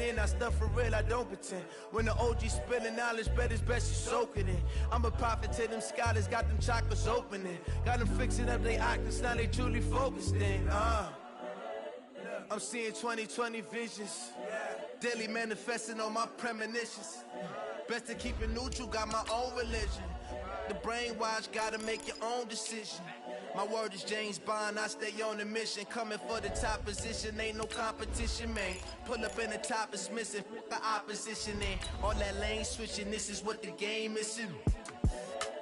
in, I stuff for real, I don't pretend. When the OG spilling knowledge, bet it's best you soak it in. I'm a prophet to them scholars, got them chakras opening. Got them fixing up they octaves, now they truly focused in. I'm seeing 2020 visions. Daily manifesting on my premonitions. Best to keep it neutral, got my own religion. The brainwash, gotta make your own decision. My word is James Bond, I stay on a mission. Coming for the top position, ain't no competition, man. Pull up in the top, it's missing, the opposition in. All that lane switching, this is what the game is.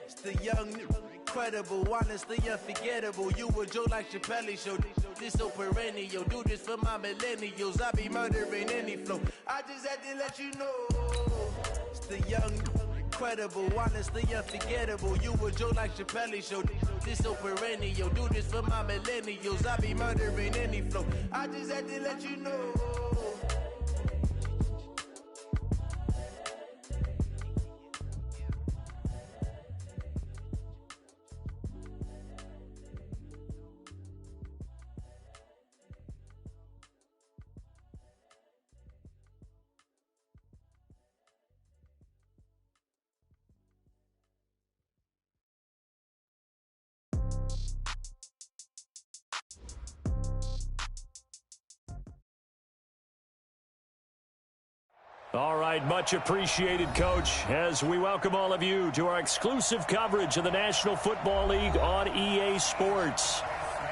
It's the young, incredible, honestly unforgettable. You a Joe like Chappelle show, this so perennial. Do this for my millennials, I be murdering any flow. I just had to let you know. It's the young, incredible, honestly unforgettable. You a Joe like Chappelle show, this so perennial. Do this for my millennials, I be murdering any flow. I just had to let you know. All right, much appreciated, Coach, as we welcome all of you to our exclusive coverage of the National Football League on EA Sports.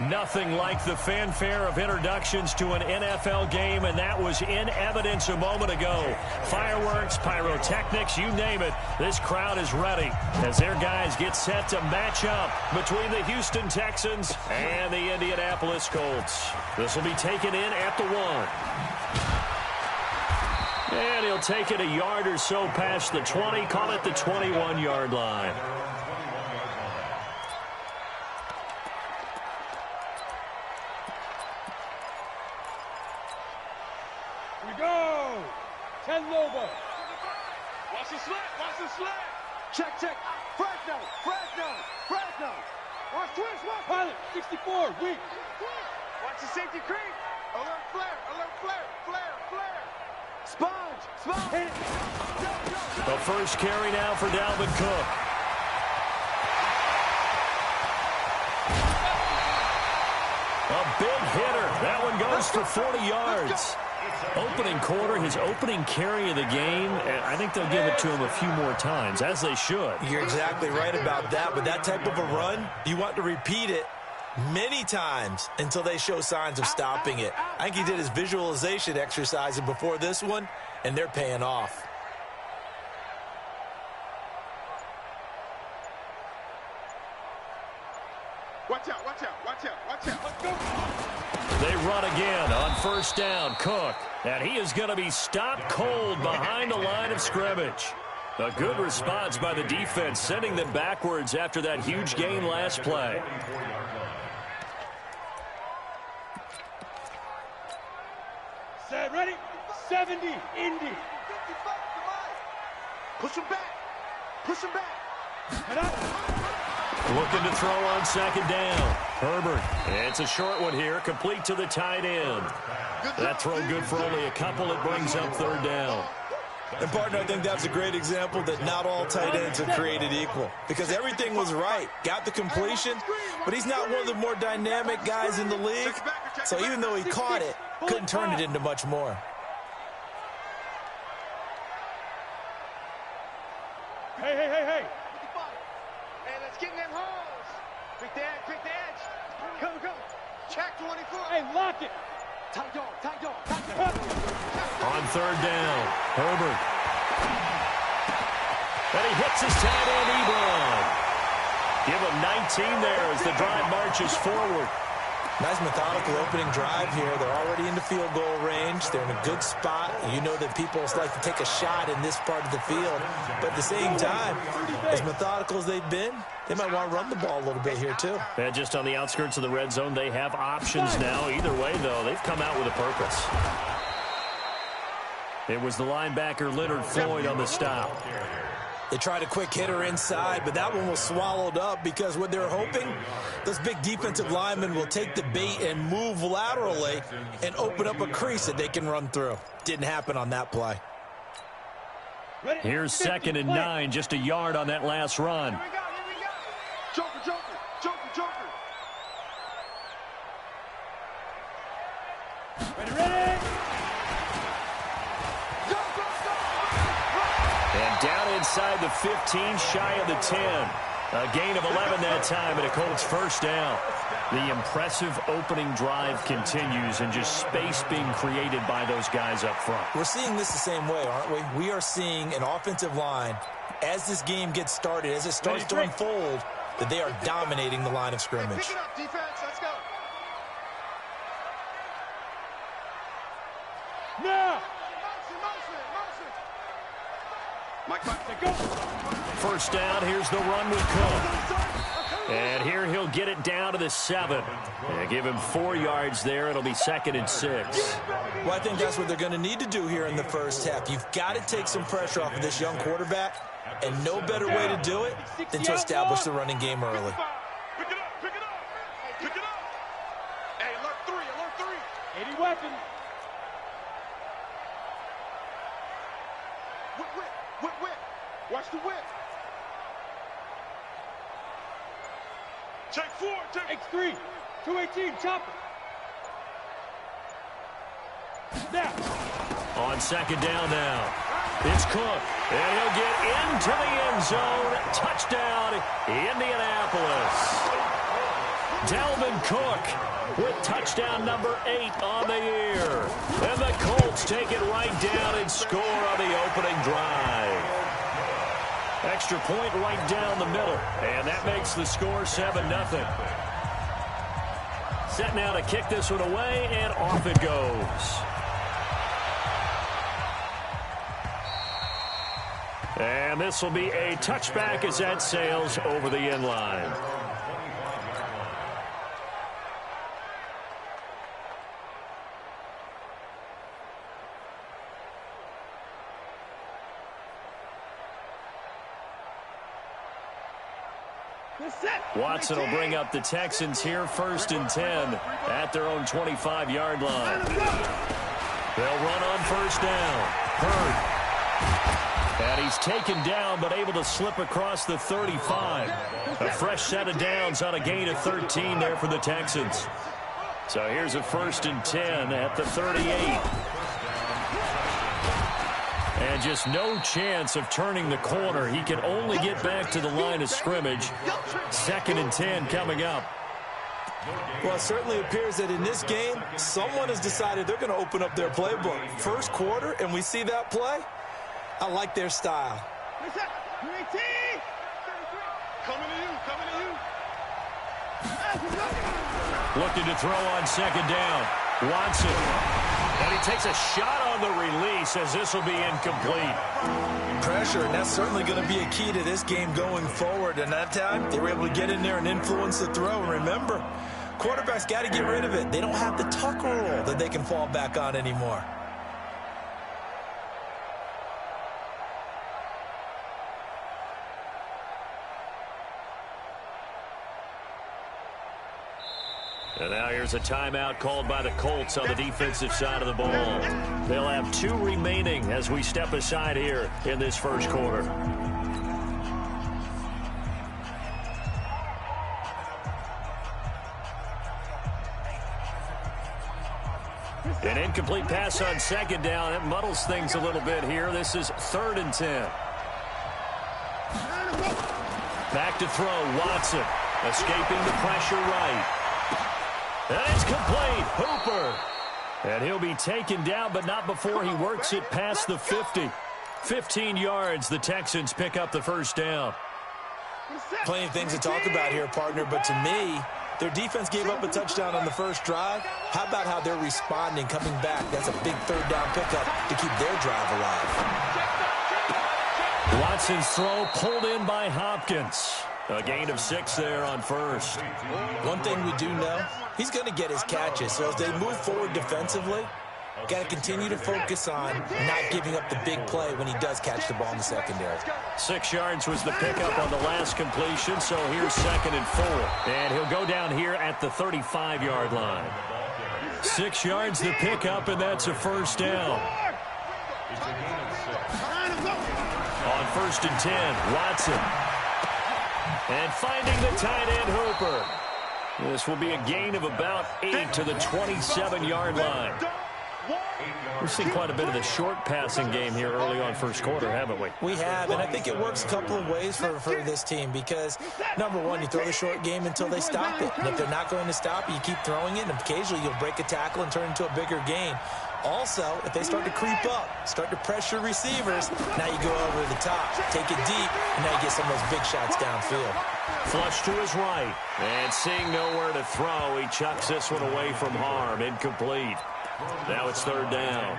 Nothing like the fanfare of introductions to an NFL game, and that was in evidence a moment ago. Fireworks, pyrotechnics, you name it, this crowd is ready as their guys get set to match up between the Houston Texans and the Indianapolis Colts. This will be taken in at the 1. And he'll take it a yard or so past the 20, call it the 21-yard line. Here we go. 10 Lobo. Watch the slant, watch the slant. Check, check. Fresno, Fresno, Fresno. Watch twist, watch. Pilot, 64, weak. Watch the safety creep. Alert flare, flare, flare. Sponge, sponge. Hit it. Go. The first carry now for Dalvin Cook. A big hitter. That one goes for 40 yards. Opening quarter, his opening carry of the game, and I think they'll give it to him a few more times, as they should. You're exactly right about that. With that type of a run, you want to repeat it many times until they show signs of stopping it. I think he did his visualization exercise before this one, and they're paying off. Watch out, watch out, watch out, watch out. Let's go. They run again on first down. Cook, and he is going to be stopped cold behind the line of scrimmage. A good response by the defense, sending them backwards after that huge gain last play. Set, ready? 70, Indy. Push him back. Push him back. Head up. Looking to throw on second down. Herbert. It's a short one here, complete to the tight end. That throw good for only a couple. It brings up third down. And, partner, I think that's a great example that not all tight ends are created equal. Because everything was right. Got the completion, but he's not one of the more dynamic guys in the league. So even though he caught it, couldn't turn it into much more. Hey, hey, hey, hey. Hey, let's get in them holes. Quick the edge. Go, go. Check 24. Hey, lock it. Tight dog, tight dog, tight dog. On third down, Herbert. And he hits his tight end, Ebron. Give him 19 there as the drive marches forward. Nice methodical opening drive here. They're already into field goal range. They're in a good spot. You know that people like to take a shot in this part of the field. But at the same time, as methodical as they've been, they might want to run the ball a little bit here too. And just on the outskirts of the red zone, they have options now. Either way, though, they've come out with a purpose. It was the linebacker Leonard Floyd on the stop. They tried a quick hitter inside, but that one was swallowed up because what they're hoping, those big defensive linemen will take the bait and move laterally and open up a crease that they can run through. Didn't happen on that play. Here's 2nd and 9, just a yard on that last run. Here we go, here we go. Joker, Joker, Joker, Joker. Ready, ready. Go, go, go. And down inside the 15, shy of the 10. A gain of 11 that time, and a Colts first down. The impressive opening drive continues, and just space being created by those guys up front. We're seeing this the same way, aren't we? We are seeing an offensive line, as this game gets started, as it starts to unfold, that they are dominating the line of scrimmage. Pick it up, defense. Let's go. Now. Motion. Mike, go. First down, here's the run with Cook. And here he'll get it down to the 7. Give him 4 yards there. It'll be 2nd and 6. Well, I think that's what they're going to need to do here in the first half. You've got to take some pressure off of this young quarterback, and no better way to do it than to establish the running game early. Pick it up. Pick it up. Hey, alert 3. 80 weapons. Whip. Watch the whip. Take 4. Take X3. 218. Chopper. Now. On 2nd down now. It's Cook. And he'll get into the end zone. Touchdown, Indianapolis. Dalvin Cook with touchdown number 8 on the year. And the Colts take it right down and score on the opening drive. Extra point right down the middle. And that makes the score 7-0. Set now to kick this one away, and off it goes. And this will be a touchback as that sails over the end line. Watson will bring up the Texans here, 1st and 10 at their own 25-yard line. They'll run on 1st down. Hurd. And he's taken down, but able to slip across the 35. A fresh set of downs on a gain of 13 there for the Texans. So here's a 1st and 10 at the 38. And just no chance of turning the corner. He can only get back to the line of scrimmage. 2nd and 10 coming up. Well, it certainly appears that in this game, someone has decided they're going to open up their playbook. First quarter, and we see that play. I like their style. Coming to you. Looking to throw on 2nd down. Watson. And he takes a shot on the release as this will be incomplete. Pressure, and that's certainly going to be a key to this game going forward. And that time, they were able to get in there and influence the throw. And remember, quarterbacks got to get rid of it. They don't have the tuck rule that they can fall back on anymore. And now here's a timeout called by the Colts on the defensive side of the ball. They'll have 2 remaining as we step aside here in this first quarter. An incomplete pass on 2nd down. It muddles things a little bit here. This is 3rd and 10. Back to throw. Watson escaping the pressure right. And it's complete. Hooper. And he'll be taken down, but not before he works it past the 50. 15 yards. The Texans pick up the first down. Plenty of things to talk about here, partner, but to me, their defense gave up a touchdown on the first drive. How about how they're responding, coming back? That's a big 3rd down pickup to keep their drive alive. Watson's throw pulled in by Hopkins. A gain of 6 there on 1st. One thing we do know, he's going to get his catches. So as they move forward defensively, Got to continue to focus on not giving up the big play when he does catch the ball in the secondary. 6 yards was the pickup on the last completion, so here's 2nd and 4. And he'll go down here at the 35-yard line. 6 yards the pickup, and that's a first down. On 1st and 10, Watson. And finding the tight end, Hooper. This will be a gain of about 8 to the 27-yard line. We've seen quite a bit of the short passing game here early on first quarter, haven't we? We have, and I think it works a couple of ways for this team because, number one, you throw the short game until they stop it. And if they're not going to stop it, you keep throwing it, and occasionally you'll break a tackle and turn it into a bigger gain. Also, if they start to creep up, start to pressure receivers, now you go over the top, take it deep, and now you get some of those big shots downfield. Flush to his right, and seeing nowhere to throw, he chucks this one away from harm, incomplete. Now it's 3rd down.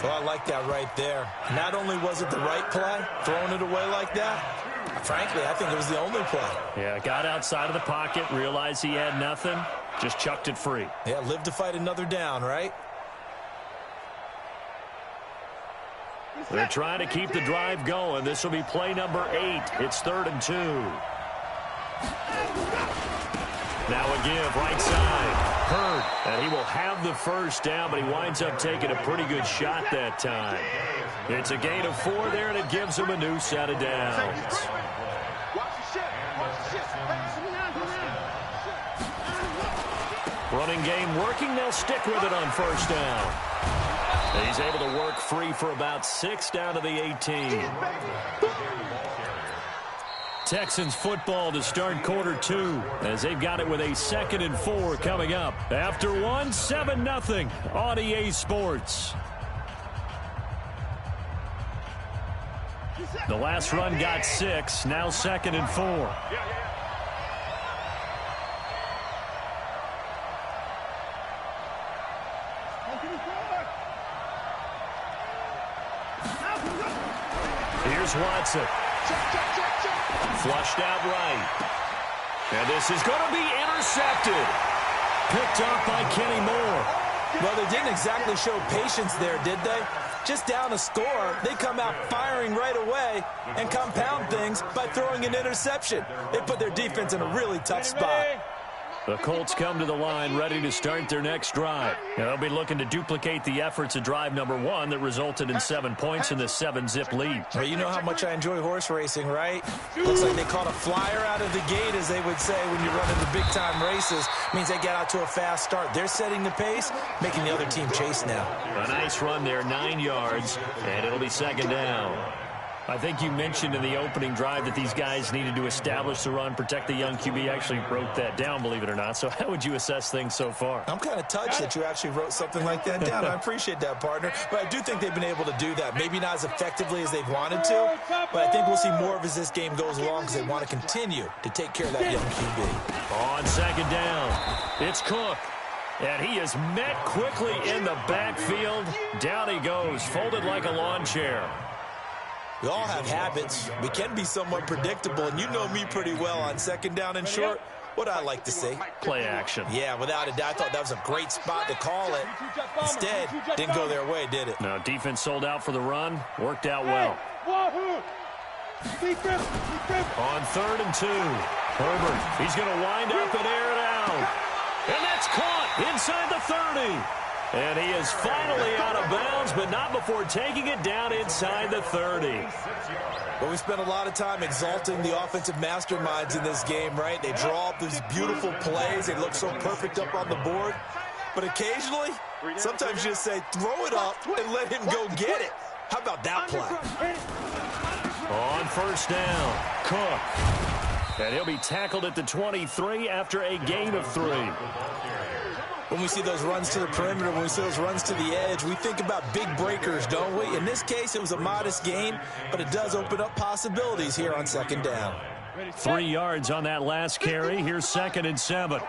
Well, I like that right there. Not only was it the right play, throwing it away like that, frankly, I think it was the only play. Yeah, got outside of the pocket, realized he had nothing, just chucked it free. Yeah, live to fight another down, right? They're trying to keep the drive going. This will be play number 8. It's 3rd and 2. Now a give, right side. Hurd, and he will have the first down, but he winds up taking a pretty good shot that time. It's a gain of 4 there, and it gives him a new set of downs. Running game working. They'll stick with it on 1st down. He's able to work free for about 6 down to the 18. Texans football to start quarter 2 as they've got it with a 2nd and 4 coming up. After 1, 7-0 on EA Sports. The last run got 6, now 2nd and 4. Here's Watson. Flushed out right. And this is going to be intercepted. Picked up by Kenny Moore. Well, they didn't exactly show patience there, did they? Just down a score, they come out firing right away and compound things by throwing an interception. They put their defense in a really tough spot. The Colts come to the line ready to start their next drive. They'll be looking to duplicate the efforts of drive number 1 that resulted in 7 points in the 7-zip lead. Well, you know how much I enjoy horse racing, right? Looks like they caught a flyer out of the gate, as they would say when you're running the big-time races. Means they get out to a fast start. They're setting the pace, making the other team chase now. A nice run there, 9 yards, and it'll be 2nd down. I think you mentioned in the opening drive that these guys needed to establish the run, protect the young QB. Actually wrote that down, believe it or not. So how would you assess things so far? I'm kind of touched that you actually wrote something like that down. I appreciate that, partner. But I do think they've been able to do that. Maybe not as effectively as they've wanted to, but I think we'll see more of as this game goes along because they want to continue to take care of that young QB. On 2nd down, it's Cook. And he is met quickly in the backfield. Down he goes, folded like a lawn chair. We all have habits. We can be somewhat predictable, and you know me pretty well on 2nd down and short. What I like to see. Play action. Yeah, without a doubt. I thought that was a great spot to call it. Instead, didn't go their way, did it? No, defense sold out for the run. Worked out well. On 3rd and 2. Herbert, he's going to wind up and air it out. And that's caught inside the 30. And he is finally out of bounds, but not before taking it down inside the 30. Well, we spent a lot of time exalting the offensive masterminds in this game, right? They draw up these beautiful plays. They look so perfect up on the board. But occasionally, sometimes you just say, throw it up and let him go get it. How about that play? On 1st down, Cook. And he'll be tackled at the 23 after a gain of 3. When we see those runs to the perimeter, when we see those runs to the edge, we think about big breakers, don't we? In this case, it was a modest gain, but it does open up possibilities here on 2nd down. 3 yards on that last carry. Here's 2nd and 7.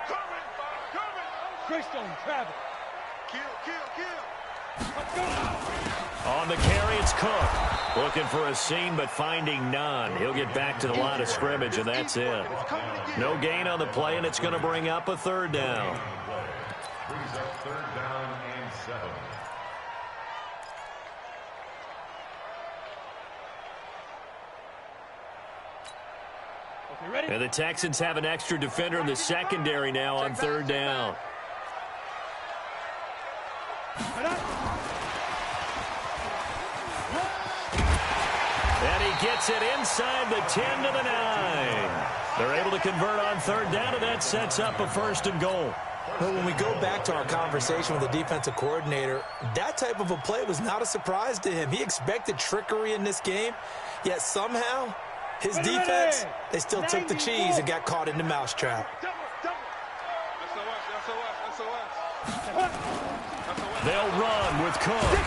On the carry, it's Cook. Looking for a seam, but finding none. He'll get back to the line of scrimmage, and that's it. No gain on the play, and it's going to bring up a 3rd down. And the Texans have an extra defender in the secondary now on third down. And he gets it inside the 10 to the 9. They're able to convert on third down, and that sets up a 1st and goal. Well, when we go back to our conversation with the defensive coordinator, that type of a play was not a surprise to him. He expected trickery in this game, yet somehow his defense, they still took the cheese and got caught in the mousetrap. They'll run with Cook.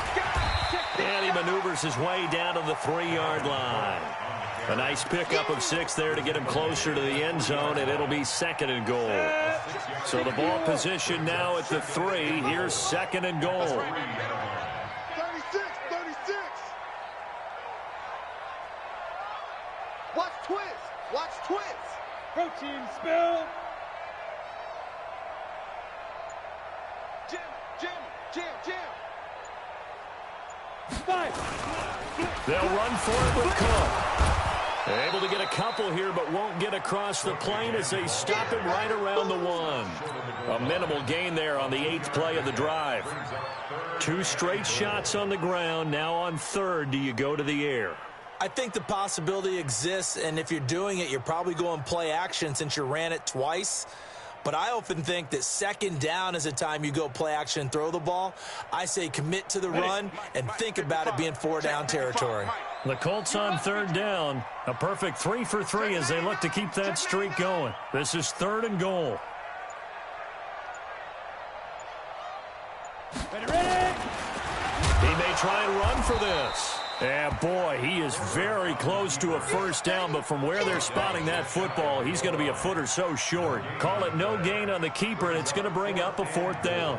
And he maneuvers his way down to the 3-yard line. A nice pickup of 6 there to get him closer to the end zone, and it'll be 2nd and goal. So the ball position now at the 3. Here's 2nd and goal. 36. Watch twist. Protein spill. Jim. 5. They'll run for it with Cook. They're able to get a couple here, but won't get across the plane as they stop it right around the 1. A minimal gain there on the 8th play of the drive. 2 straight shots on the ground. Now on 3rd, do you go to the air? I think the possibility exists, and if you're doing it, you're probably going play action since you ran it twice. But I often think that 2nd down is the time you go play action and throw the ball. I say commit to the run and think about it being 4-down territory. The Colts on 3rd down. A perfect 3 for 3 as they look to keep that streak going. This is 3rd and goal. Ready. He may try and run for this. And boy, he is very close to a 1st down, but from where they're spotting that football, he's going to be a foot or so short. Call it no gain on the keeper, and it's going to bring up a 4th down.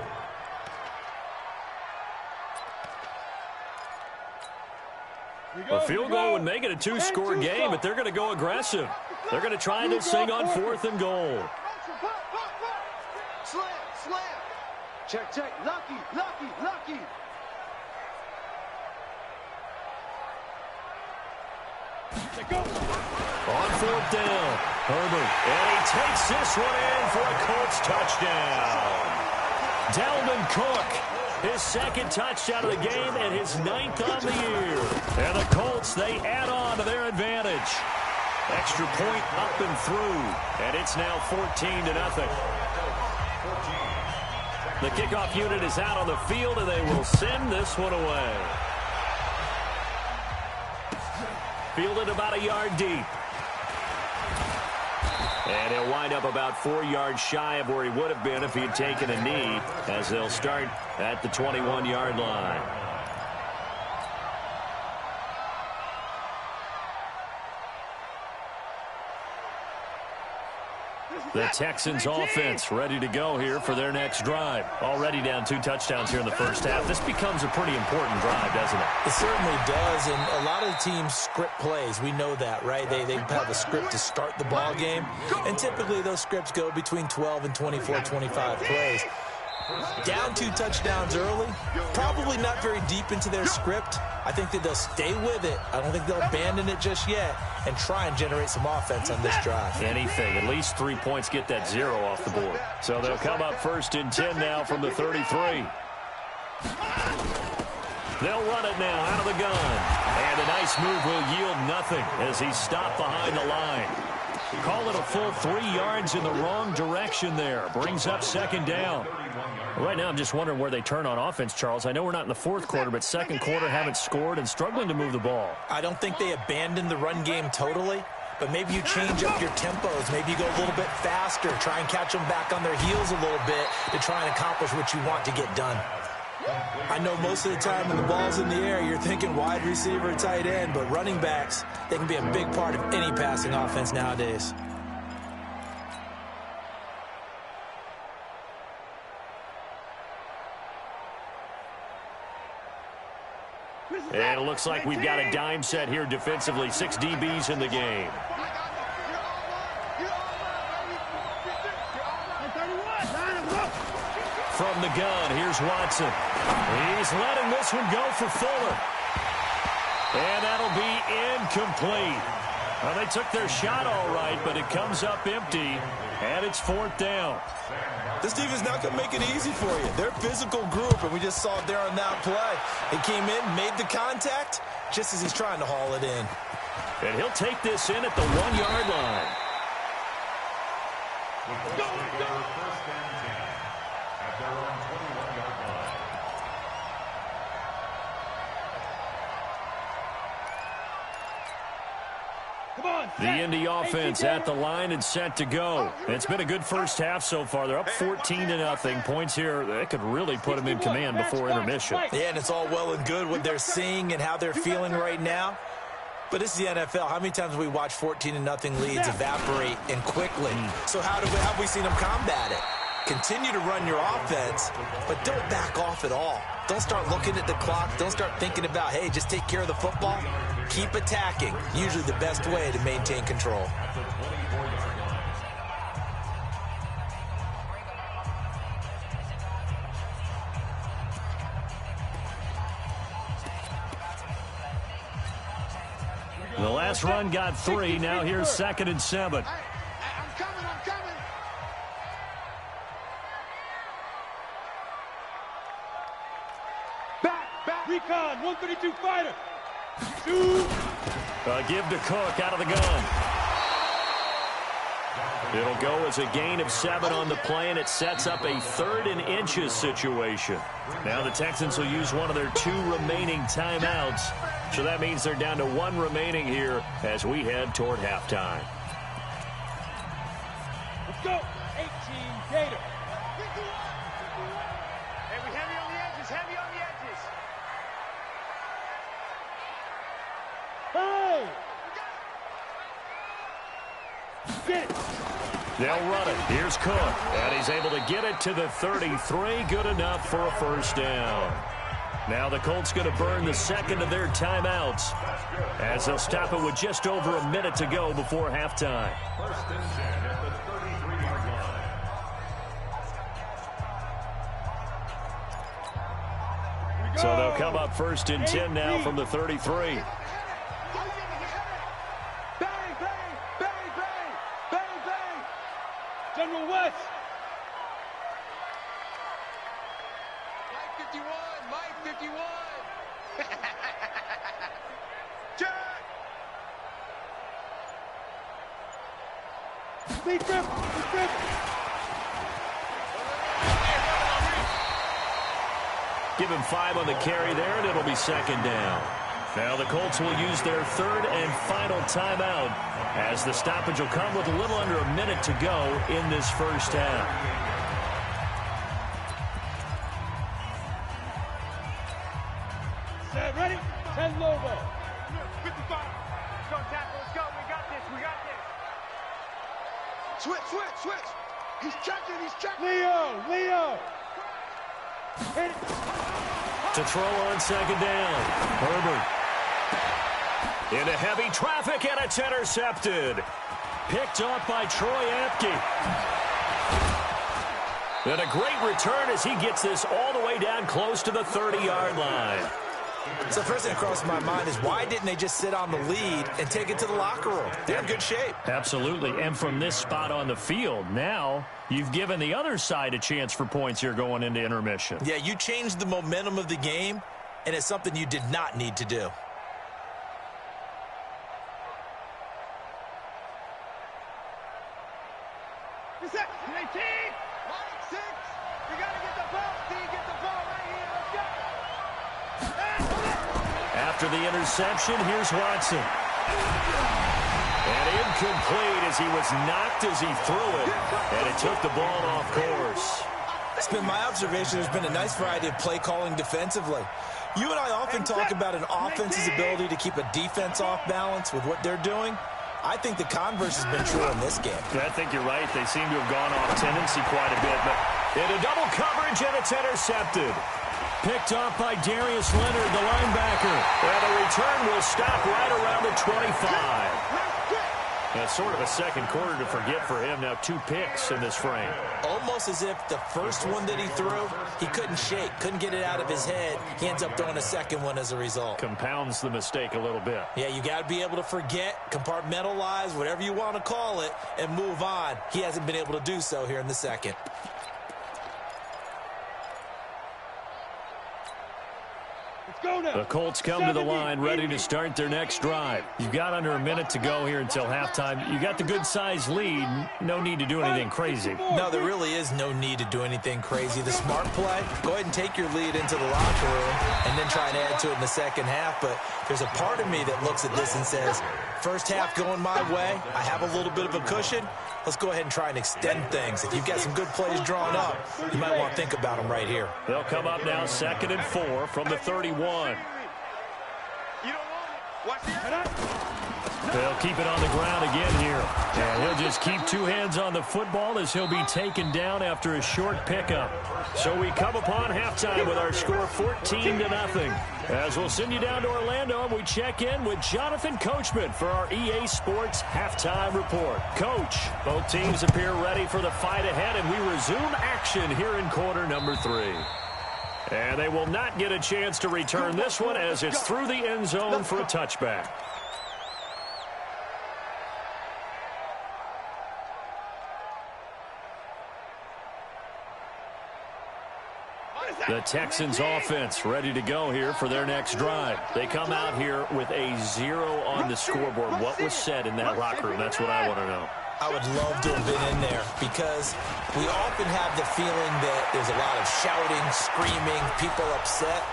A field goal would make it a 2-score game, but they're going to go aggressive. They're going to try this thing on 4th and goal. Slam. Check. Lucky. On 4th down, Herbert, and he takes this one in for a Colts touchdown. Dalvin Cook, his 2nd touchdown of the game and his 9th on the year. And the Colts, they add on to their advantage. Extra point up and through, and it's now 14-0. The kickoff unit is out on the field, and they will send this one away. Fielded about a yard deep. And he'll wind up about 4 yards shy of where he would have been if he had taken a knee, as they'll start at the 21-yard line. The Texans offense ready to go here for their next drive. Already down 2 touchdowns here in the first half. This becomes a pretty important drive, doesn't it? It certainly does, and a lot of the teams script plays. We know that, right? They have a script to start the ball game, and typically those scripts go between 12 and 24, 25 plays. Down 2 touchdowns early, probably not very deep into their script. I think that they'll stay with it. I don't think they'll abandon it just yet and try and generate some offense on this drive. Anything. At least 3 points get that 0 off the board. So they'll come up 1st and 10 now from the 33. They'll run it now out of the gun. And a nice move will yield nothing as he's stopped behind the line. Call it a full 3 yards in the wrong direction there. Brings up 2nd down. Right now, I'm just wondering where they turn on offense, Charles. I know we're not in the 4th quarter, but 2nd quarter haven't scored and struggling to move the ball. I don't think they abandoned the run game totally, but maybe you change up your tempos. Maybe you go a little bit faster, try and catch them back on their heels a little bit to try and accomplish what you want to get done. I know most of the time when the ball's in the air, you're thinking wide receiver, tight end, but running backs, they can be a big part of any passing offense nowadays. And it looks like we've got a dime set here defensively. 6 DBs in the game. From the gun, here's Watson. He's letting this one go for Fuller. And that'll be incomplete. Well, they took their shot all right, but it comes up empty, and it's 4th down. This defense not going to make it easy for you. They're a physical group, and we just saw it there on that play. He came in, made the contact, just as he's trying to haul it in. And he'll take this in at the 1-yard line. Go, go. The Indy offense at the line and set to go. It's been a good first half so far. They're up 14-0. Points here, that could really put them in command before intermission. Yeah, and it's all well and good what they're seeing and how they're feeling right now. But this is the NFL. How many times have we watched 14-0 leads evaporate and quickly? So how have we seen them combat it? Continue to run your offense, but don't back off at all. Don't start looking at the clock. Don't start thinking about, hey, just take care of the football. Keep attacking. Usually the best way to maintain control. The last run got 3. Now here's 2nd and 7. I'm coming. Back. Recon, 132 fighter. Give to Cook out of the gun. It'll go as a gain of 7 on the play, and it sets up a 3rd and inches situation. Now the Texans will use one of their 2 remaining timeouts. So that means they're down to 1 remaining here as we head toward halftime. Let's go. 18 Gator. Hey, we heavy on the edges. Hey! Get it. They'll run it. Here's Cook, and he's able to get it to the 33. Good enough for a 1st down. Now the Colts going to burn the 2nd of their timeouts as they'll stop it with just over a minute to go before halftime. 1st and 10 at the 33-yard line. So they'll come up 1st and 10 now from the 33. General West. Mike 51. Speed trip. Give him 5 on the carry there, and it'll be 2nd down. Now the Colts will use their 3rd and final timeout as the stoppage will come with a little under a minute to go in this first half. Set, ready? 10 Lobo. 55. Let's go, tackle. Let's go. We got this. Switch. He's checking. Leo. Hit it. To throw on 2nd down. Herbert. Into heavy traffic, and it's intercepted. Picked up by Troy Apke. And a great return as he gets this all the way down close to the 30-yard line. So first thing that crossed my mind is why didn't they just sit on the lead and take it to the locker room? They're in good shape. Absolutely. And from this spot on the field, now you've given the other side a chance for points here going into intermission. Yeah, you changed the momentum of the game, and it's something you did not need to do. Set. 19. 6. You got to get the ball. Get the ball right here. Let's go. After the interception, here's Watson. And incomplete as he was knocked as he threw it. And it took the ball off course. It's been my observation there's been a nice variety of play calling defensively. You and I often talk about an offense's ability to keep a defense off balance with what they're doing. I think the converse has been true in this game. I think you're right. They seem to have gone off tendency quite a bit. But into double coverage, and it's intercepted. Picked off by Darius Leonard, the linebacker. And the return will stop right around the 25. Yeah, sort of a second quarter to forget for him. Now 2 picks in this frame. Almost as if the first one that he threw, he couldn't shake, couldn't get it out of his head. He ends up throwing a second one as a result. Compounds the mistake a little bit. Yeah, you got to be able to forget, compartmentalize, whatever you want to call it, and move on. He hasn't been able to do so here in the second. The Colts come to the line ready to start their next drive. You've got under a minute to go here until halftime. You got the good-sized lead. No need to do anything crazy. No, there really is no need to do anything crazy. The smart play, go ahead and take your lead into the locker room and then try and add to it in the second half. But there's a part of me that looks at this and says, first half going my way, I have a little bit of a cushion. Let's go ahead and try and extend things. If you've got some good plays drawn up, you might want to think about them right here. They'll come up now 2nd and 4 from the 31. They'll keep it on the ground again here. And he'll just keep 2 hands on the football as he'll be taken down after a short pickup. So we come upon halftime with our score 14-0. As we'll send you down to Orlando, and we check in with Jonathan Coachman for our EA Sports Halftime Report. Coach, both teams appear ready for the fight ahead, and we resume action here in quarter number 3. And they will not get a chance to return this one as it's through the end zone for a touchback. The Texans offense ready to go here for their next drive. They come out here with a 0 on the scoreboard. What was said in that locker room? That's what I want to know. I would love to have been in there because we often have the feeling that there's a lot of shouting, screaming, people upset.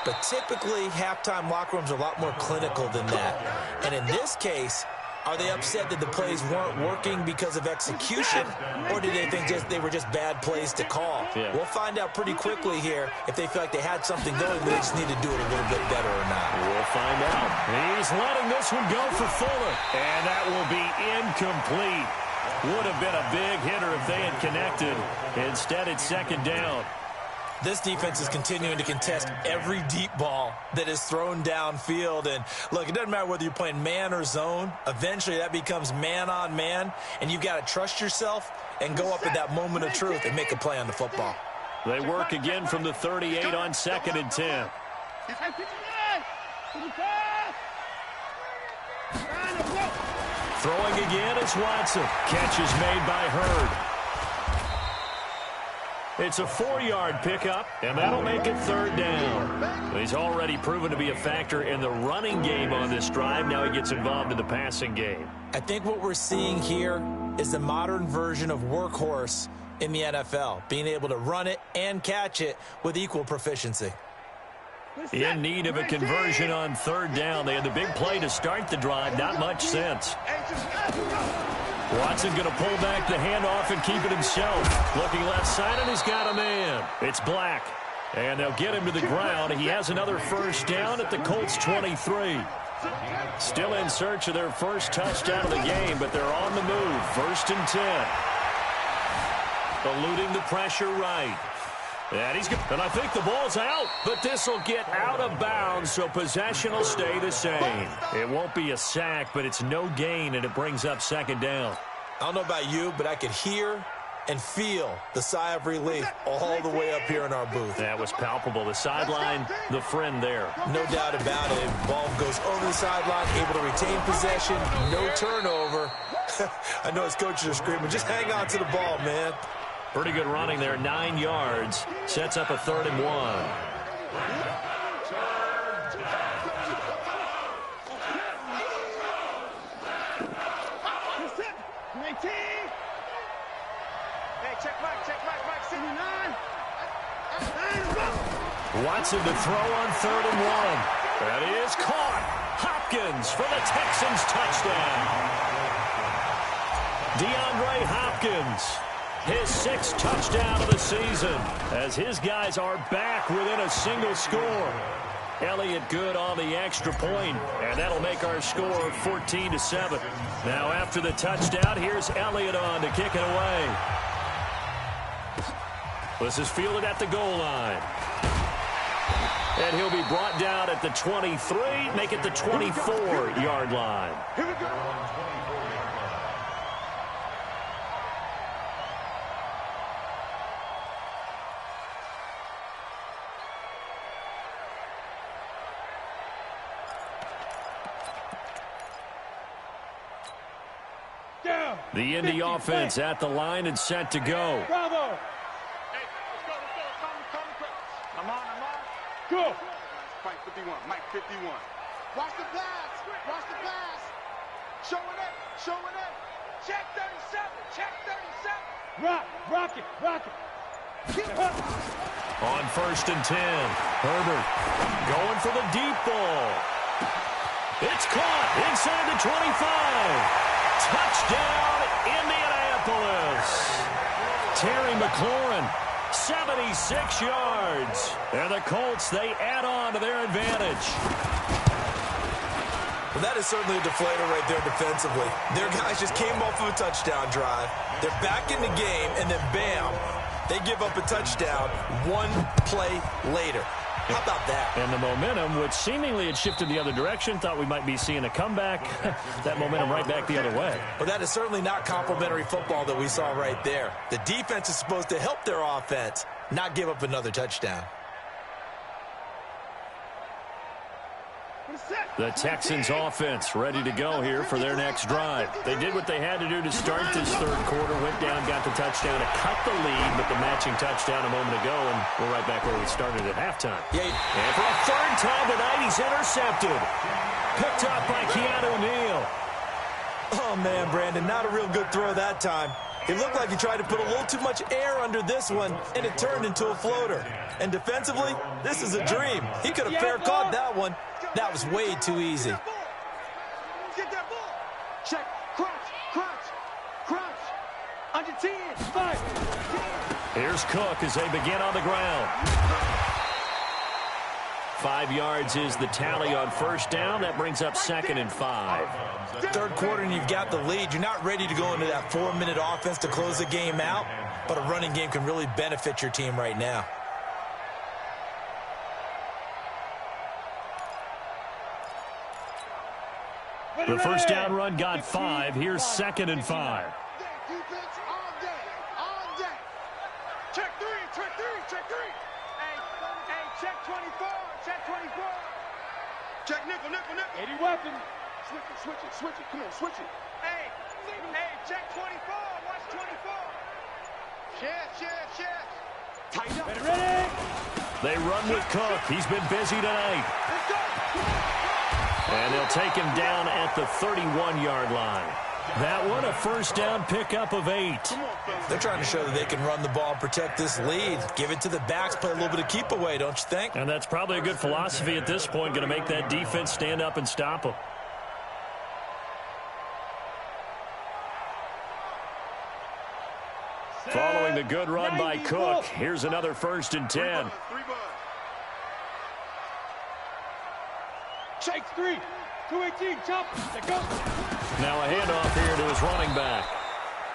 But typically, halftime locker rooms are a lot more clinical than that. And in this case, are they upset that the plays weren't working because of execution, or do they think they were just bad plays to call? Yeah. We'll find out pretty quickly here if they feel like they had something going, but they just need to do it a little bit better or not. We'll find out. He's letting this one go for Fuller, and that will be incomplete. Would have been a big hitter if they had connected. Instead, it's 2nd down. This defense is continuing to contest every deep ball that is thrown downfield. And, look, it doesn't matter whether you're playing man or zone. Eventually, that becomes man-on-man, and you've got to trust yourself and go up at that moment of truth and make a play on the football. They work again from the 38 on 2nd and 10. Throwing again is Watson. Catch is made by Hurd. It's a 4-yard pickup, and that'll make it 3rd down. He's already proven to be a factor in the running game on this drive. Now he gets involved in the passing game. I think what we're seeing here is the modern version of workhorse in the NFL, being able to run it and catch it with equal proficiency. In need of a conversion on 3rd down. They had the big play to start the drive. Not much sense. Watson going to pull back the handoff and keep it himself. Looking left side, and he's got a man. It's Black. And they'll get him to the ground. He has another 1st down at the Colts 23. Still in search of their first touchdown of the game, but they're on the move. 1st and 10. Eluding the pressure right. And I think the ball's out, but this will get out of bounds, so possession will stay the same. It won't be a sack, but it's no gain, and it brings up 2nd down. I don't know about you, but I could hear and feel the sigh of relief all the way up here in our booth. That was palpable. The sideline, the friend there. No doubt about it. Ball goes over the sideline, able to retain possession, no turnover. I know his coaches are screaming, just hang on to the ball, man. Pretty good running there, 9 yards. Sets up a 3rd and 1. Watson to throw on 3rd and 1. That is caught. Hopkins for the Texans touchdown. DeAndre Hopkins. His 6th touchdown of the season as his guys are back within a single score. Elliott good on the extra point, and that'll make our score 14-7. Now after the touchdown, here's Elliott on to kick it away. This is fielded at the goal line. And he'll be brought down at the 23, make it the 24-yard line. The Indy offense at the line and set to go. Bravo. Hey, let's go. Come on. Go. Mike 51, Mike 51. Watch the pass. Showing up. Check 37. Rock it. On 1st and 10, Herbert going for the deep ball. It's caught inside the 25. Touchdown, Indianapolis. Terry McLaurin, 76 yards. And the Colts, they add on to their advantage. Well, that is certainly a deflator right there defensively. Their guys just came off of a touchdown drive. They're back in the game, and then bam, they give up a touchdown one play later. How about that? And the momentum, which seemingly had shifted the other direction, thought we might be seeing a comeback. That momentum right back the other way. Well, that is certainly not complimentary football that we saw right there. The defense is supposed to help their offense, not give up another touchdown. The Texans offense ready to go here for their next drive. They did what they had to do to start this third quarter, went down, got the touchdown to cut the lead, but the matching touchdown a moment ago, and we're right back where we started at halftime. Yeah. And for a third time tonight, he's intercepted. Picked up by Keanu Neal. Oh, man, Brandon, not a real good throw that time. It looked like he tried to put a little too much air under this one, and it turned into a floater. And defensively, this is a dream. He could have fair caught that one. That was way too easy. Get that ball. Check. Crunch. Under 10. 5. Here's Cook as they begin on the ground. 5 yards is the tally on first down. That brings up 2nd and 5. Third quarter and you've got the lead. You're not ready to go into that 4-minute offense to close the game out, but a running game can really benefit your team right now. The first down run got 5. Here's 2nd and 5. Defense all day. Check three. Hey, check 24. Check nickel. 80 weapon. Switch it. Come on, switch it. Hey, check 24. Watch 24. Share. Tighten up. Ready. They run with Cook. He's been busy tonight. Let's go. And they'll take him down at the 31-yard line. That one, a first down pickup of 8. They're trying to show that they can run the ball, protect this lead. Give it to the backs, play a little bit of keep away, don't you think? And that's probably a good philosophy at this point, going to make that defense stand up and stop them. Following the good run by Cook, here's another 1st and 10. Shake 3. 218. Jump. Let go. Now a handoff here to his running back.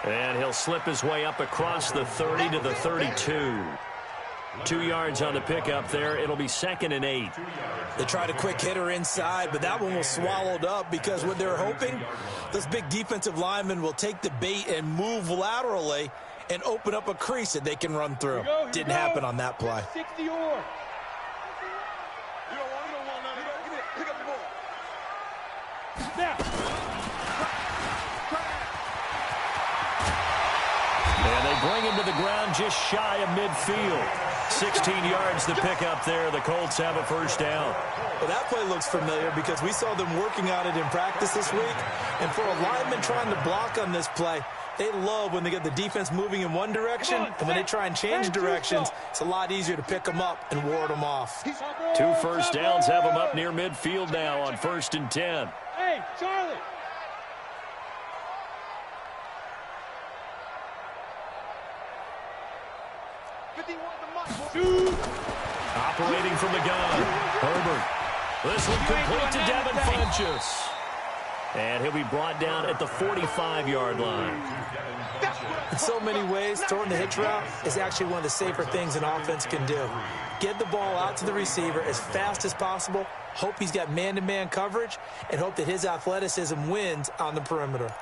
And he'll slip his way up across the 30 to the 32. 2 yards on the pickup there. It'll be 2nd and 8. They tried a quick hitter inside, but that one was swallowed up because what they're hoping, those big defensive linemen will take the bait and move laterally and open up a crease that they can run through. Didn't happen on that play. 60 or. You don't want none of that. Pick up the ball. Now. And they bring him to the ground just shy of midfield. 16 yards to pick up there. The Colts have a first down. Well, that play looks familiar because we saw them working on it in practice this week. And for a lineman trying to block on this play, they love when they get the defense moving in one direction, and when they try and change directions, it's a lot easier to pick them up and ward them off. 2 first downs have them up near midfield now on 1st and 10. Hey, Charlie. Operating from the gun, Herbert. This one complete to Devin Funchess. And he'll be brought down at the 45-yard line. In so many ways, throwing the hitch route is actually one of the safer things an offense can do. Get the ball out to the receiver as fast as possible, hope he's got man-to-man coverage, and hope that his athleticism wins on the perimeter.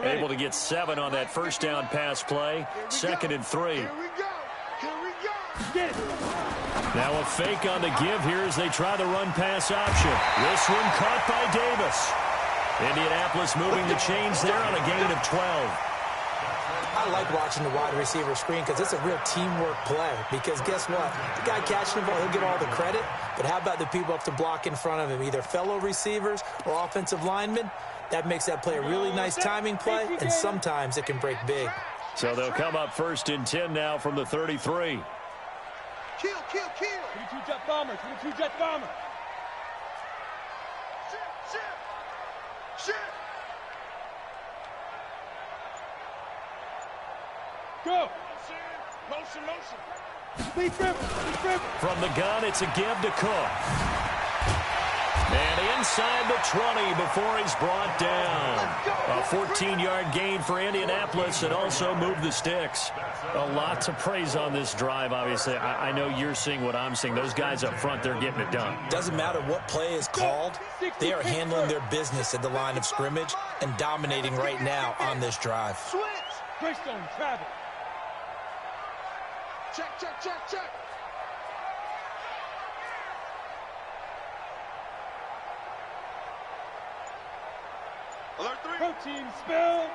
Able to get 7 on that first down pass play. 2nd and 3. Here we go. Get it. Now a fake on the give here as they try the run pass option. This one caught by Davis. Indianapolis moving the chains there on a gain of 12. I like watching the wide receiver screen because it's a real teamwork play. Because guess what? The guy catching the ball, he'll get all the credit. But how about the people up to block in front of him, either fellow receivers or offensive linemen? That makes that play a really nice timing play, and sometimes it can break big. So they'll come up 1st and 10 now from the 33. Kill, kill, kill. 22 jet bomber, 22 jet bomber. Shit. Go. Motion. Lead dribble. From the gun, it's a give to Cook. And inside the 20 before he's brought down. A 14-yard gain for Indianapolis and also moved the sticks. A lot to praise on this drive, obviously. I know you're seeing what I'm seeing. Those guys up front, they're getting it done. Doesn't matter what play is called. They are handling their business at the line of scrimmage and dominating right now on this drive. Switch. Greystone, travel. Check. Alert 3. Protein spill.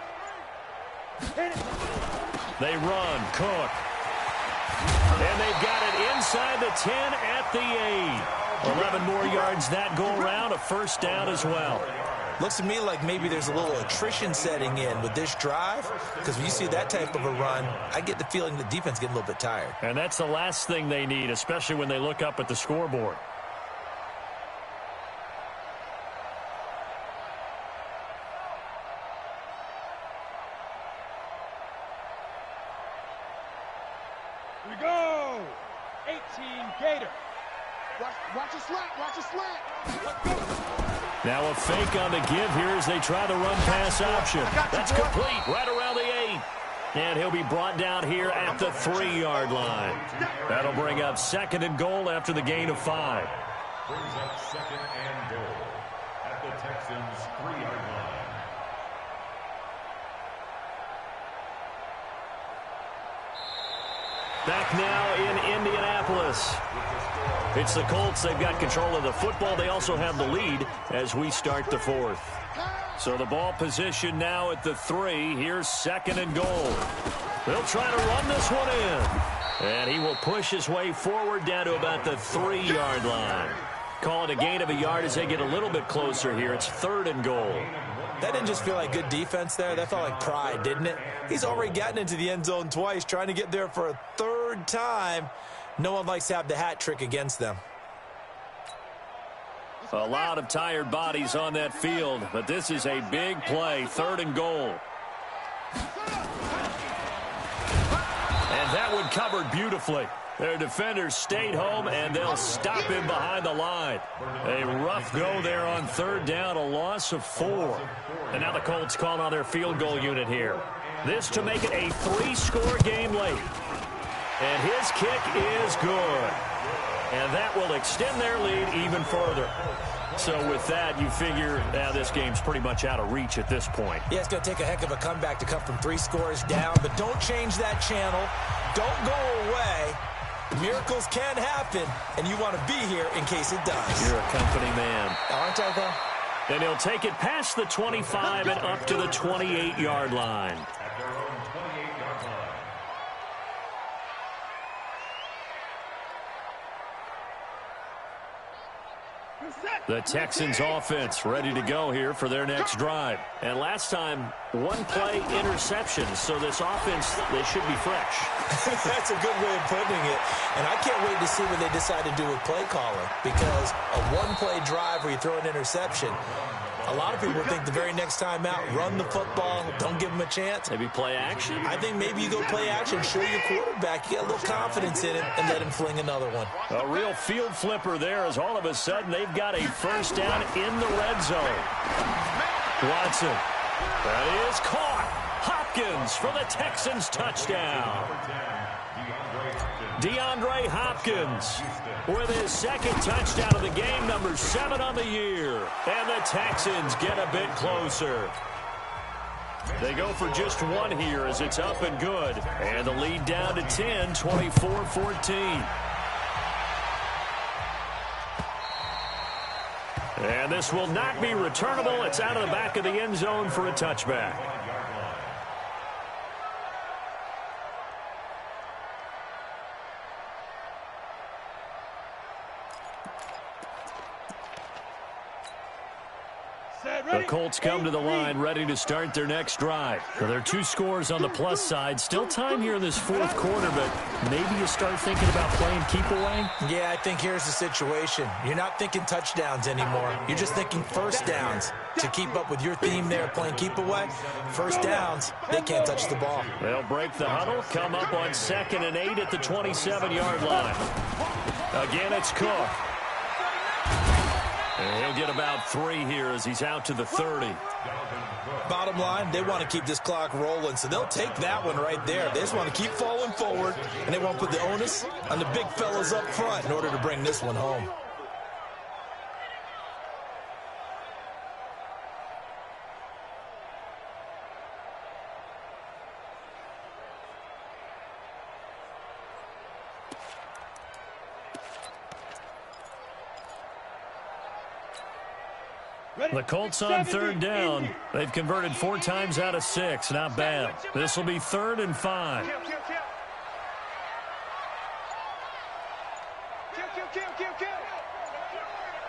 Hit it. They run. Cook. And they've got it inside the 10 at the 8. 11 more yards that go around. A first down as well. Looks to me like maybe there's a little attrition setting in with this drive, because when you see that type of a run, I get the feeling the defense getting a little bit tired. And that's the last thing they need, especially when they look up at the scoreboard. We go. 18 Gator. Watch a slant. Now a fake on the give here as they try the run pass option. That's complete right around the 8. And he'll be brought down here at the 3-yard line. That'll bring up 2nd and goal after the gain of 5. Brings up 2nd and goal at the Texans' 3-yard line. Back now in Indianapolis. It's the Colts. They've got control of the football. They also have the lead as we start the 4th. So the ball position now at the 3. Here's 2nd and goal. They'll try to run this one in. And he will push his way forward down to about the 3-yard line. Call it a gain of a yard as they get a little bit closer here. It's 3rd and goal. That didn't just feel like good defense there. That felt like pride, didn't it? He's already gotten into the end zone twice, trying to get there for a 3rd time. No one likes to have the hat trick against them. A lot of tired bodies on that field, but this is a big play. 3rd and goal. And that one covered beautifully. Their defenders stayed home, and they'll stop him behind the line. A rough go there on 3rd down, a loss of 4. And now the Colts call on their field goal unit here. This to make it a 3-score game late. And his kick is good. And that will extend their lead even further. So with that, you figure this game's pretty much out of reach at this point. Yeah, it's going to take a heck of a comeback to come from 3 scores down, but don't change that channel. Don't go away. Miracles can happen, and you want to be here in case it does. You're a company man. Aren't I, though? And he'll take it past the 25 and up to the 28-yard line. At their own 28-yard line. The Texans offense ready to go here for their next drive. And last time, 1-play interception. So this offense, they should be fresh. That's a good way of putting it. And I can't wait to see what they decide to do with play calling. Because a 1-play drive where you throw an interception, a lot of people think the very next time out, run the football, don't give them a chance. Maybe play action? I think maybe you go play action, show your quarterback, you get a little confidence in him, and let him fling another one. A real field flipper there as all of a sudden they've got a first down in the red zone. Watson. That is caught. Hopkins for the Texans touchdown. DeAndre Hopkins with his 2nd touchdown of the game, number 7 on the year. And the Texans get a bit closer. They go for just 1 here as it's up and good. And the lead down to 10, 24-14. And this will not be returnable. It's out of the back of the end zone for a touchback. The Colts come to the line ready to start their next drive. So there are 2 scores on the plus side. Still time here in this fourth quarter, but maybe you start thinking about playing keep away? Yeah, I think here's the situation. You're not thinking touchdowns anymore. You're just thinking first downs. To keep up with your theme there, playing keep away, first downs, they can't touch the ball. They'll break the huddle, come up on 2nd and 8 at the 27-yard line. Again, it's Cook. And he'll get about 3 here as he's out to the 30. Bottom line, they want to keep this clock rolling, so they'll take that one right there. They just want to keep falling forward, and they won't put the onus on the big fellas up front in order to bring this one home. The Colts on 3rd down. They've converted 4 times out of 6. Not bad. This will be 3rd and 5. Kill.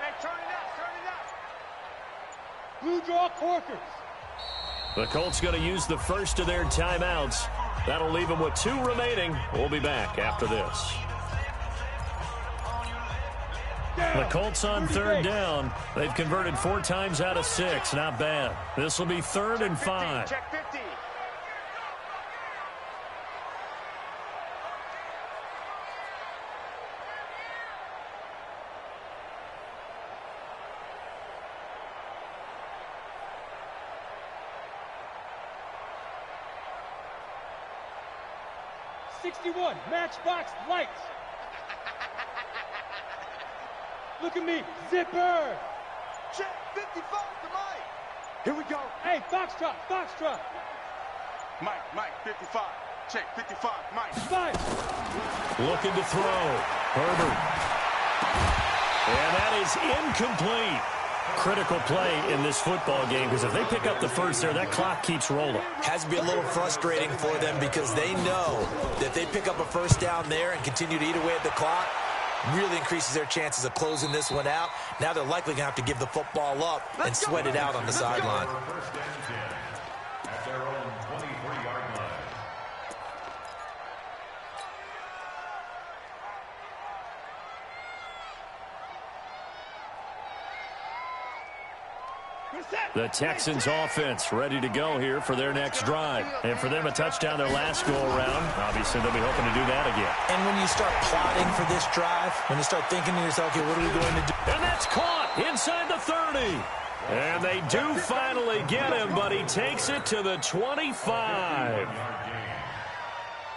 Hey, turn it up. Blue draw Corkers. The Colts going to use the first of their timeouts. That'll leave them with 2 remaining. We'll be back after this. The Colts on 3rd down. They've converted 4 times out of 6. Not bad. This will be 3rd and 5. Check 50. '61 Matchbox Lights. Look at me, Zipper. Check 55 to Mike. Here we go. Hey, Foxtrot. Mike, 55. Check 55, Mike. 5. Looking to throw. Herbert. And that is incomplete. Critical play in this football game, because if they pick up the first there, that clock keeps rolling. Has to be a little frustrating for them because they know that they pick up a first down there and continue to eat away at the clock, really increases their chances of closing this one out. Now they're likely going to have to give the football up and sweat it out on the sideline. At their own 23-yard line. The Texans offense ready to go here for their next drive. And for them, a touchdown their last go-around. Obviously, they'll be hoping to do that again. And when you start plotting for this drive, when you start thinking to yourself, okay, what are we going to do? And that's caught inside the 30. And they do finally get him, but he takes it to the 25.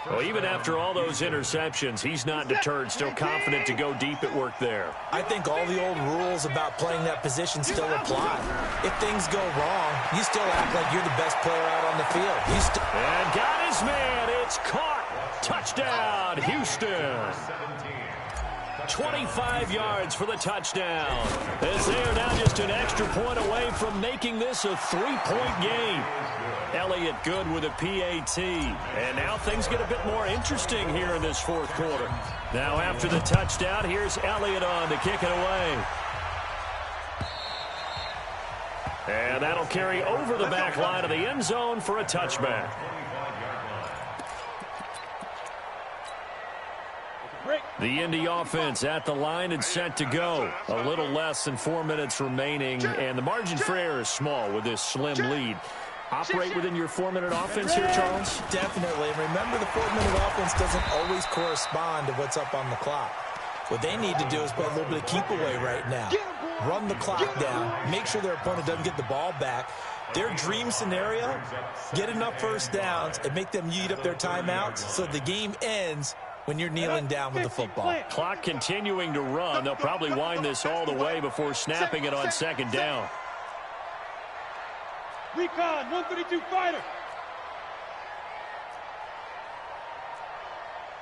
Well, even after all those interceptions, he's not deterred, still confident to go deep at work there. I think all the old rules about playing that position still apply. If things go wrong, you still act like you're the best player out on the field. And got his man. It's caught. Touchdown, Houston. 25 yards for the touchdown. As they are now just an extra point away from making this a 3-point game. Elliott good with a PAT. And now things get a bit more interesting here in this fourth quarter. Now after the touchdown, here's Elliott on to kick it away. And that'll carry over the back line of the end zone for a touchback. The Indy offense at the line and set to go. A little less than 4 minutes remaining, and the margin for error is small with this slim lead. Operate within your 4-minute offense here, Charles? Definitely. And remember, the 4-minute offense doesn't always correspond to what's up on the clock. What they need to do is play a little bit of keep away right now. Run the clock down. Make sure their opponent doesn't get the ball back. Their dream scenario, get enough first downs and make them eat up their timeouts so the game ends when you're kneeling down with the football. Clock continuing to run. They'll probably wind this all the way before snapping it on second down. Recon, 132 fighter.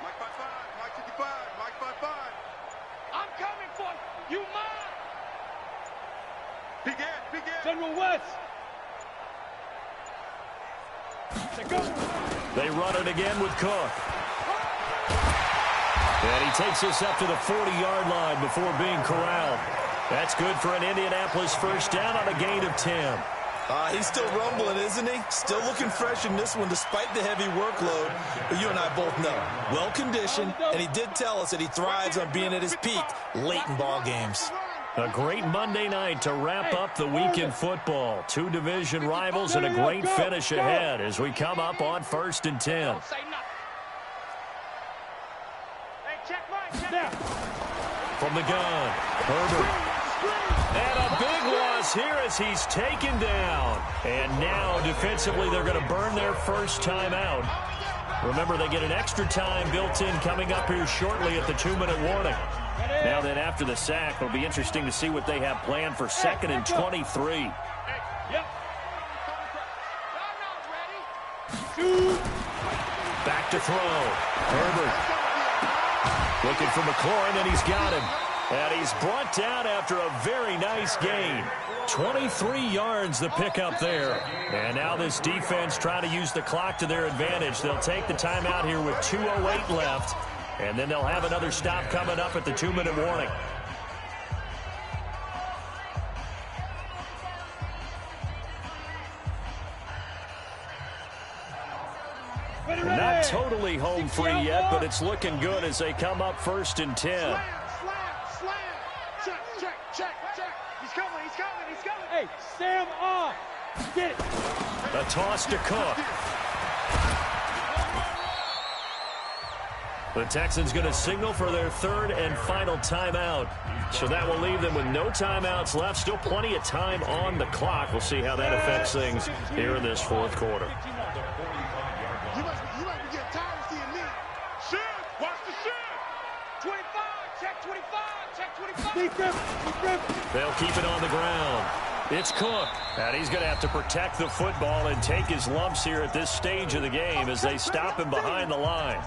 Mike 55, Mike 55, Mike 55. I'm coming for you. You mine. General West. They run it again with Cook. And he takes us up to the 40-yard line before being corralled. That's good for an Indianapolis first down on a gain of 10. He's still rumbling, isn't he? Still looking fresh in this one despite the heavy workload. But you and I both know, well-conditioned, and he did tell us that he thrives on being at his peak late in ball games. A great Monday night to wrap up the week in football. Two division rivals and a great finish ahead as we come up on 1st and 10. From the gun, Herbert. And a big loss here as he's taken down. And now defensively they're going to burn their first time out. Remember, they get an extra time built in coming up here shortly at the 2-minute warning. Now then, after the sack, it'll be interesting to see what they have planned for 2nd and 23. Back to throw. Herbert looking for McLaurin, and he's got him. And he's brought down after a very nice gain. 23 yards the pickup there. And now this defense trying to use the clock to their advantage. They'll take the timeout here with 2:08 left. And then they'll have another stop coming up at the 2-minute warning. Not totally home free yet, but it's looking good as they come up 1st and 10. Slam. Check. He's coming. Hey, Sam off. Get it. A toss to Cook. The Texans going to signal for their 3rd and final timeout. So that will leave them with no timeouts left. Still plenty of time on the clock. We'll see how that affects things here in this 4th quarter. You might be getting tired of seeing me. Shift. Watch the shift. 25. Check 25. Check 25. Defense. They'll keep it on the ground. It's Cook. And he's going to have to protect the football and take his lumps here at this stage of the game as they stop him behind the line.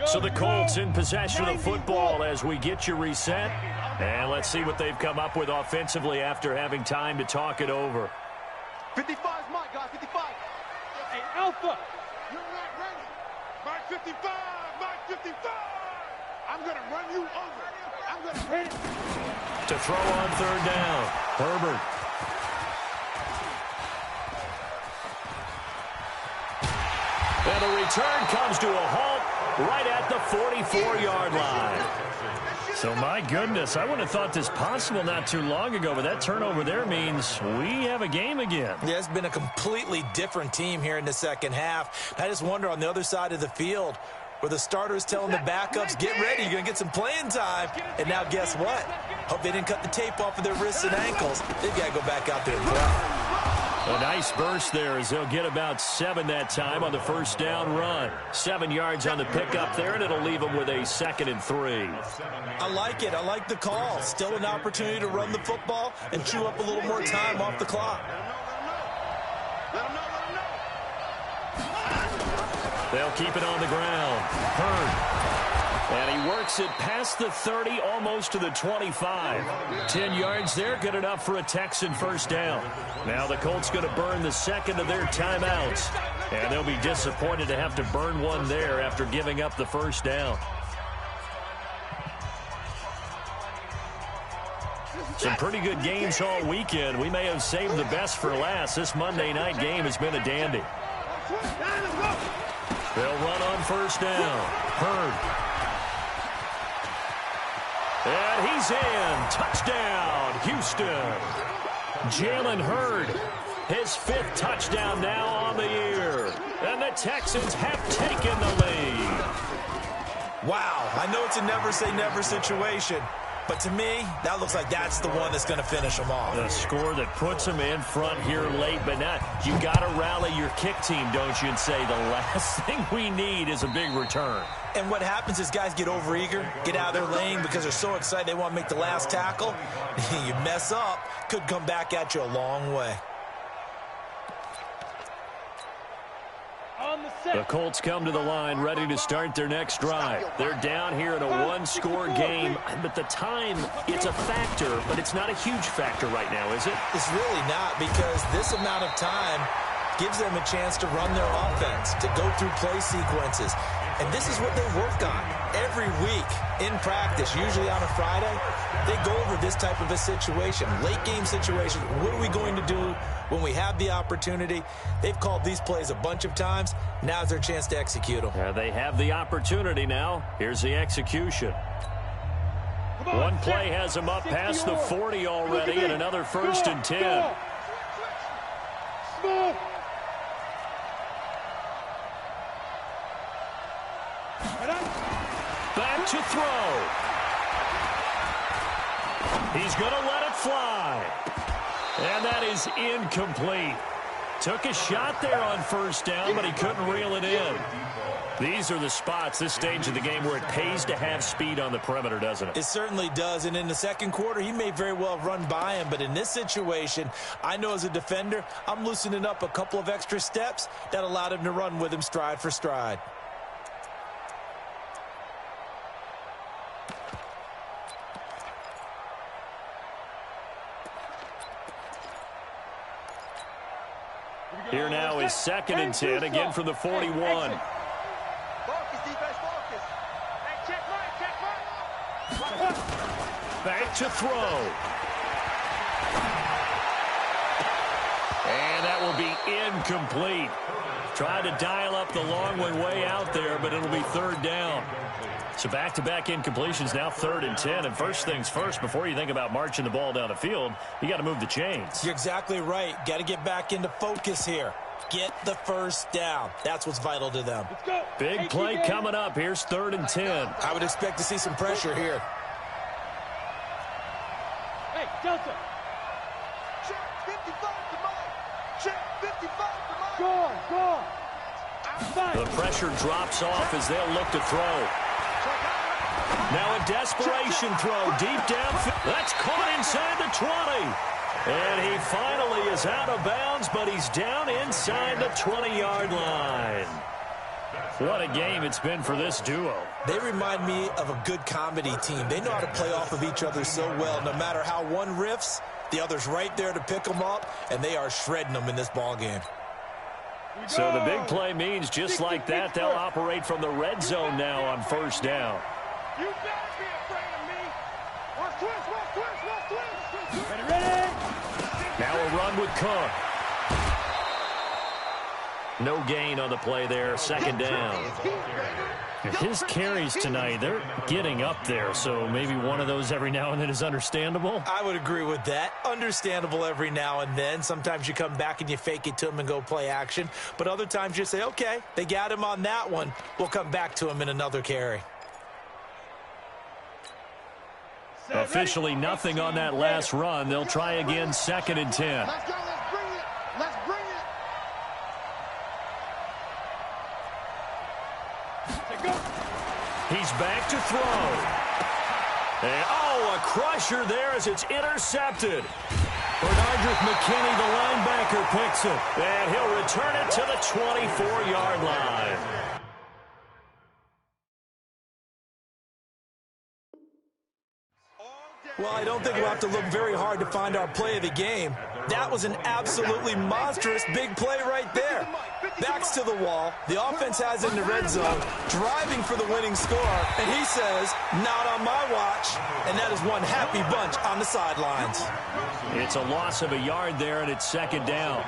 So the Colts in possession of the football as we get you reset. And let's see what they've come up with offensively after having time to talk it over. 55 is mine, guys. 55. Hey, Alpha. You're not ready. Mark 55. Mark 55. I'm going to run you over. I'm going to hit it. To throw on 3rd down. Herbert. And the return comes to a halt right at the 44-yard line. So, my goodness, I wouldn't have thought this possible not too long ago, but that turnover there means we have a game again. Yeah, it's been a completely different team here in the second half. I just wonder on the other side of the field where the starters telling the backups, get ready, you're going to get some playing time. And now guess what? Hope they didn't cut the tape off of their wrists and ankles. They've got to go back out there and play. A nice burst there as they'll get about 7 that time on the first down run. 7 yards on the pickup there, and it'll leave them with a 2nd and 3. I like it. I like the call. Still an opportunity to run the football and chew up a little more time off the clock. They'll keep it on the ground. Hurd. And he works it past the 30, almost to the 25. 10 yards there, good enough for a Texan first down. Now the Colts going to burn the 2nd of their timeouts. And they'll be disappointed to have to burn one there after giving up the first down. Some pretty good games all weekend. We may have saved the best for last. This Monday night game has been a dandy. They'll run on first down. Hurd. And he's in. Touchdown, Houston. Jalen Hurd, his 5th touchdown now on the year. And the Texans have taken the lead. Wow, I know it's a never say never situation, But to me, that looks like that's the one that's going to finish them off. The score that puts them in front here late, but not. You got to rally your kick team, don't you, and say the last thing we need is a big return. And what happens is guys get overeager, get out of their lane because they're so excited they want to make the last tackle. You mess up, could come back at you a long way. The Colts come to the line ready to start their next drive. They're down here in a one-score game, but the time, it's a factor, but it's not a huge factor right now, is it? It's really not, because this amount of time gives them a chance to run their offense, to go through play sequences. And this is what they work on every week in practice, usually on a Friday. They go over this type of a situation, late game situation. What are we going to do when we have the opportunity? They've called these plays a bunch of times. Now's their chance to execute them. They have the opportunity now. Here's the execution. One play has them up past the 40 already, and another 1st and 10. Back to throw. He's going to let it fly. And that is incomplete. Took a shot there on 1st down, but he couldn't reel it in. These are the spots, this stage of the game, where it pays to have speed on the perimeter, doesn't it? It certainly does, and in the second quarter, he may very well run by him, but in this situation, I know as a defender, I'm loosening up a couple of extra steps that allowed him to run with him stride for stride. Here now is 2nd and 10, again from the 41. Focus, defense, focus. Hey, check mark. Back to throw. And that will be incomplete. Tried to dial up the long way out there, but it'll be 3rd down. So back-to-back incompletions, now 3rd and 10. And first things first, before you think about marching the ball down the field, you got to move the chains. You're exactly right. Got to get back into focus here. Get the 1st down. That's what's vital to them. Big play coming up. Here's 3rd and 10. I would expect to see some pressure here. Hey, Delta. Check 55 to Mike. Check 55 to Mike. Go on. The pressure drops off as they'll look to throw. Now a desperation throw deep downfield. That's caught inside the 20. And he finally is out of bounds, but he's down inside the 20-yard line. What a game it's been for this duo. They remind me of a good comedy team. They know how to play off of each other so well. No matter how one riffs, the other's right there to pick them up, and they are shredding them in this ball game. So the big play means just like that, they'll operate from the red zone now on 1st down. You better be afraid of me. Watch twist. Ready. Now a run with Cook. No gain on the play there, 2nd down. His carries tonight, they're getting up there, so maybe one of those every now and then is understandable. I would agree with that. Understandable every now and then. Sometimes you come back and you fake it to him and go play action. But other times you say, okay, they got him on that one. We'll come back to him in another carry. Officially nothing on that last run. They'll try again, 2nd and 10. Let's go. Let's bring it. He's back to throw. And, a crusher there as it's intercepted. Bernardrick McKinney, the linebacker, picks it. And he'll return it to the 24-yard line. Well, I don't think we'll have to look very hard to find our play of the game. That was an absolutely monstrous big play right there. Backs to the wall. The offense has it in the red zone, driving for the winning score. And he says, not on my watch. And that is one happy bunch on the sidelines. It's a loss of a yard there, and it's 2nd down.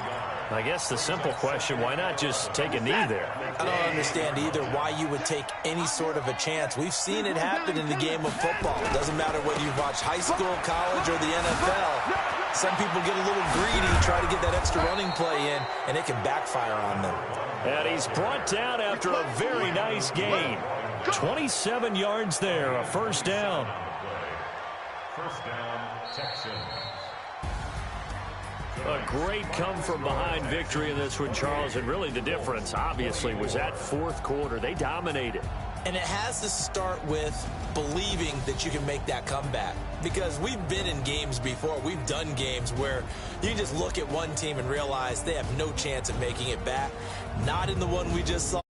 I guess the simple question, why not just take a knee there? I don't understand either why you would take any sort of a chance. We've seen it happen in the game of football. It doesn't matter whether you watch high school, college, or the NFL. Some people get a little greedy, try to get that extra running play in, and it can backfire on them. And he's brought down after a very nice gain. 27 yards there, a 1st down. First down, Texans. A great come-from-behind victory in this one, Charles, and really the difference, obviously, was that fourth quarter. They dominated. And it has to start with believing that you can make that comeback. Because we've been in games before. We've done games where you can just look at one team and realize they have no chance of making it back. Not in the one we just saw.